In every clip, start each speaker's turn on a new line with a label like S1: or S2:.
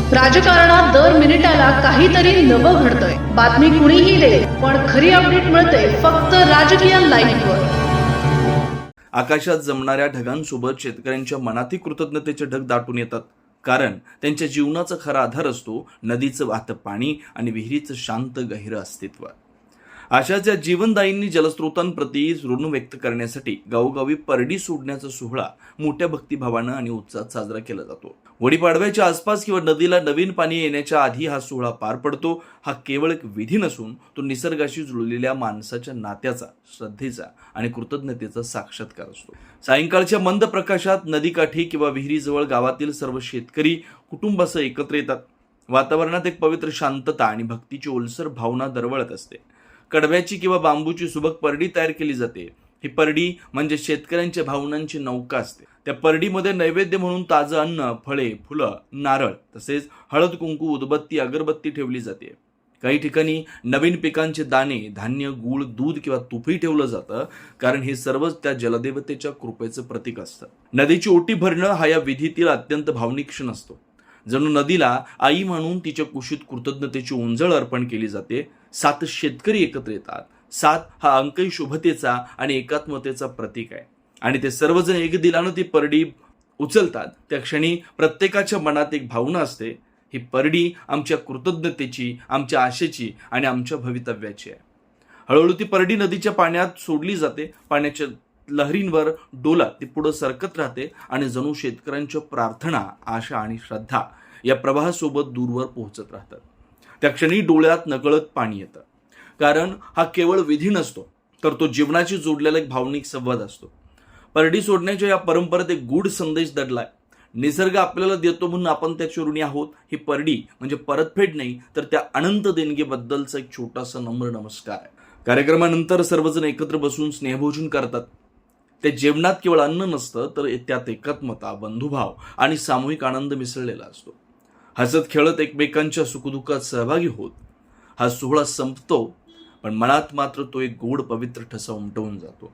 S1: राजकारणात दर मिनिटाला काहीतरी नवं घडतंय। बातमी कुणीही दे, पण खरी अपडेट मिळते फक्त राजकीय लाईव्हवर।
S2: आकाशात जमणाऱ्या ढगांसोबत शेतकऱ्यांच्या मनातील कृतज्ञतेचे ढग दाटून येतात, कारण त्यांच्या जीवनाचा खरा आधार असतो नदीचं वाहतं पाणी आणि विहिरीचं शांत गहिरं अस्तित्व। अशाच या जीवनदायींनी जलस्रोतांप्रती ऋण व्यक्त करण्यासाठी गावोगावी परडी सोडण्याचा सोहळा मोठ्या भक्तिभावानं आणि उत्साहात साजरा केला जातो। वडीपाडव्याच्या आसपास किंवा नदीला नवीन पाणी येण्याच्या आधी हा सोहळा पार पडतो। हा केवळ एक विधी नसून तो निसर्गाशी जुळलेल्या माणसाच्या नात्याचा, श्रद्धेचा आणि कृतज्ञतेचा साक्षात्कार असतो। सायंकाळच्या मंद प्रकाशात नदीकाठी किंवा विहिरीजवळ गावातील सर्व शेतकरी कुटुंबासह एकत्र येतात। वातावरणात एक पवित्र शांतता आणि भक्तीची ओलसर भावना दरवळत असते। कडव्याची किंवा बांबूची सुबक परडी तयार केली जाते। ही परडी म्हणजे शेतकऱ्यांच्या भावनांची नौका असते। त्या परडीमध्ये नैवेद्य म्हणून ताजं अन्न, फळे, फुलं, नारळ तसेच हळद, कुंकू, उदबत्ती, अगरबत्ती ठेवली जाते। काही ठिकाणी नवीन पिकांचे दाणे, धान्य, गूळ, दूध किंवा तुपही ठेवलं जातं, कारण हे सर्वच त्या जलदेवतेच्या कृपेचं प्रतीक असतं। नदीची ओटी भरणं हा या विधीतील अत्यंत भावनिक क्षण असतो। जणू नदीला आई म्हणून तिच्या कुशीत कृतज्ञतेची ओंजळ अर्पण केली जाते। 7 शेतकरी एकत्र येतात। 7 हा अंकही शुभतेचा आणि एकात्मतेचा प्रतीक आहे, आणि ते सर्वजण एक दिलानं ती परडी उचलतात। त्या क्षणी प्रत्येकाच्या मनात एक भावना असते, ही परडी आमच्या कृतज्ञतेची, आमच्या आशेची आणि आमच्या भवितव्याची आहे। हळूहळू ती परडी नदीच्या पाण्यात सोडली जाते। पाण्याच्या लहरींवर डोलत ती पुढे सरकत राहते आणि जणू शेतकऱ्यांच्या प्रार्थना, आशा आणि श्रद्धा या प्रवाहासोबत दूरवर पोहोचत राहतात। त्या क्षणी डोळ्यात नकळत पाणी येतं, कारण हा केवळ विधी नसतो, तर तो जीवनाशी जोडलेला एक भावनिक संवाद असतो। परडी सोडण्याच्या या परंपरेत एक गूढ संदेश दडलाय। निसर्ग आपल्याला देतो म्हणून आपण त्याच्या ऋणी आहोत। ही परडी म्हणजे परतफेड नाही, तर त्या अनंत देणगीबद्दलचा एक छोटासा नम्र नमस्कार आहे। कार्यक्रमानंतर सर्वजण एकत्र बसून स्नेहभोजन करतात। त्या जेवणात केवळ अन्न नसतं, तर त्यात एकात्मता, बंधुभाव आणि सामूहिक आनंद मिसळलेला असतो। हसत खेळत एकमेकांच्या सुखदुःखात सहभागी होत हा सोहळा संपतो, पण मनात मात्र तो एक गोड पवित्र ठसा उमटवून जातो।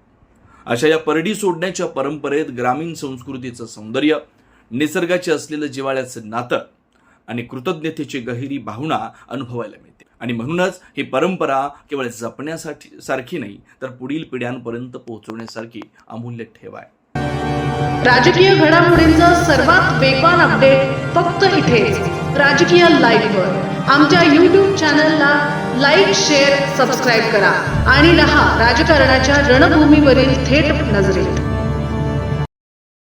S2: अशा या परडी सोडण्याच्या परंपरेत ग्रामीण संस्कृतीचं सौंदर्य, निसर्गाचे असलेलं जिव्हाळ्याचं नातं आणि कृतज्ञतेची गहिरी भावना अनुभवायला मिळते। आणि म्हणूनच ही परंपरा केवळ जपण्यासाठी सारखी नाही, तर पुढील पिढ्यांपर्यंत पोहोचवण्यासारखी अमूल्य ठेवा आहे।
S1: राजकीय घडामोडींचा सर्वात वेगवान अपडेट फक्त इथेच राजकीय लाईव्हवर। आमच्या YouTube चॅनलला लाईक, शेअर, सबस्क्राईब करा आणि रहा राजकारणाच्या रणभूमीवरील थेट नजरेत।